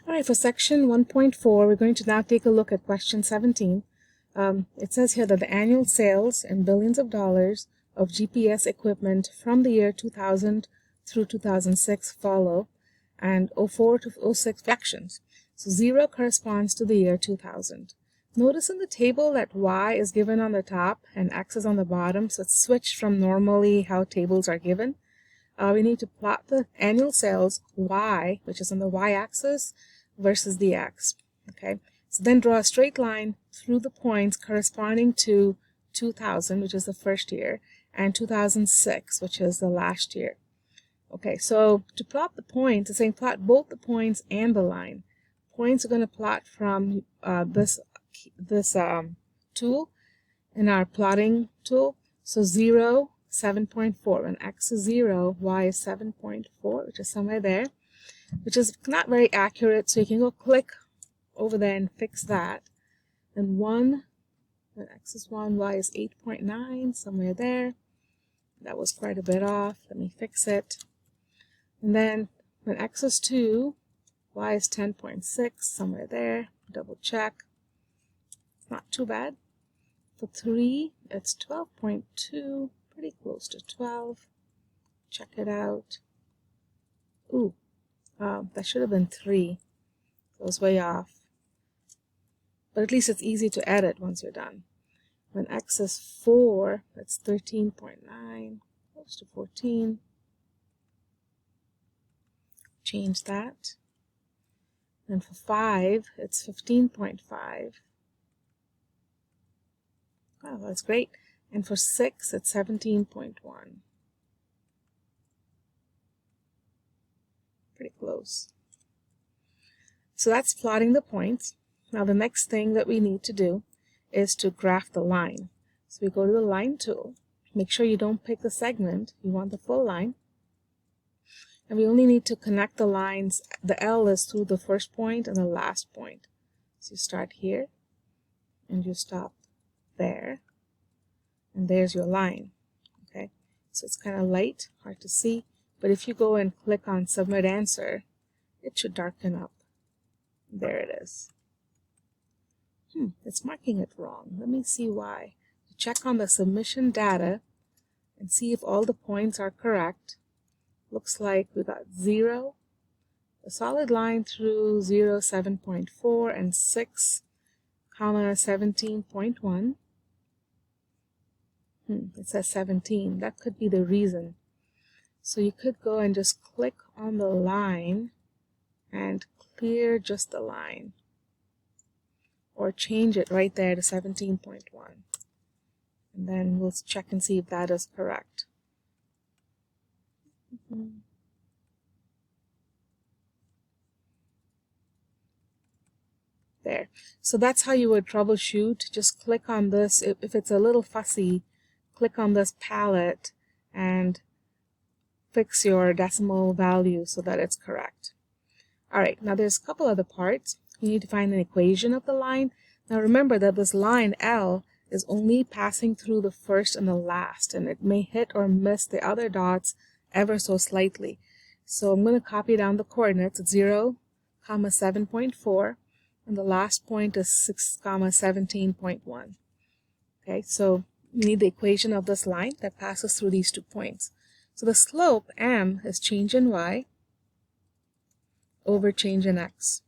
All right, for section 1.4, we're going to now take a look at question 17. It says here that the annual sales in billions of dollars of GPS equipment from the year 2000 through 2006 follow, and 04 to 06 fractions. So 0 corresponds to the year 2000. Notice in the table that Y is given on the top and X is on the bottom, so it's switched from normally how tables are given. We need to plot the annual sales Y, which is on the Y-axis, versus the X. Okay, so then draw a straight line through the points corresponding to 2000, which is the first year, and 2006, which is the last year. Okay, so to plot the points, it's saying plot both the points and the line. Points are going to plot from this tool in our plotting tool. So 0, 7.4. When X is 0, Y is 7.4, which is somewhere there, which is not very accurate. So you can go click over there and fix that. And 1, when X is 1, Y is 8.9, somewhere there. That was quite a bit off. Let me fix it. And then when X is 2, Y is 10.6, somewhere there. Double check. It's not too bad. For 3, it's 12.2, pretty close to 12. Check it out. Ooh, that should have been 3. It was way off. But at least it's easy to edit once you're done. When X is 4, it's 13.9, close to 14. Change that. And for 5, it's 15.5. Wow, that's great. And for 6, it's 17.1. Pretty close. So that's plotting the points. Now the next thing that we need to do is to graph the line. So we go to the line tool. Make sure you don't pick the segment. You want the full line. And we only need to connect the lines. The L is through the first point and the last point. So you start here and you stop there. And there's your line. Okay, so it's kind of light, hard to see. But if you go and click on Submit Answer, it should darken up. There it is. It's marking it wrong. Let me see why. Check on the submission data and see if all the points are correct. Looks like we got 0, a solid line through 0, 7.4, and 6, 17.1. It says 17. That could be the reason. So you could go and just click on the line and clear just the line. Or change it right there to 17.1. And then we'll check and see if that is correct. There. So that's how you would troubleshoot. Just click on this. If it's a little fussy, click on this palette and fix your decimal value so that it's correct. Alright, now there's a couple other parts. You need to find an equation of the line. Now remember that this line L is only passing through the first and the last, and it may hit or miss the other dots ever so slightly. So I'm going to copy down the coordinates. It's 0, 7.4, and the last point is 6, 17.1. Okay, so you need the equation of this line that passes through these 2 points. So the slope m is change in y over change in x.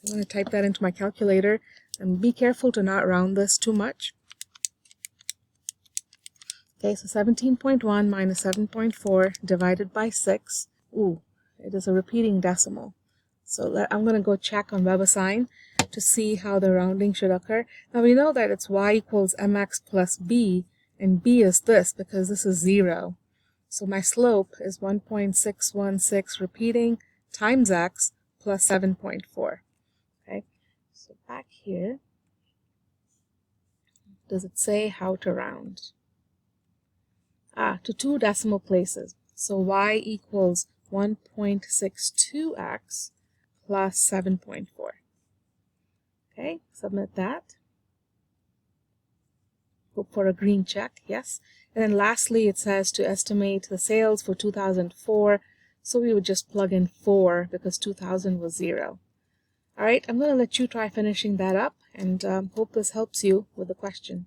I'm going to type that into my calculator, and be careful to not round this too much. Okay, so 17.1 minus 7.4 divided by 6. Ooh, it is a repeating decimal. So I'm going to go check on WebAssign to see how the rounding should occur. Now we know that it's y equals mx plus b, and b is this because this is 0. So my slope is 1.616 repeating times x plus 7.4. Okay, so back here, does it say how to round? To 2 decimal places. So y equals 1.62x plus 7.4. Okay, submit that. Hope for a green check, yes. And then lastly, it says to estimate the sales for 2004. So we would just plug in 4 because 2000 was 0. All right, I'm going to let you try finishing that up, and hope this helps you with the question.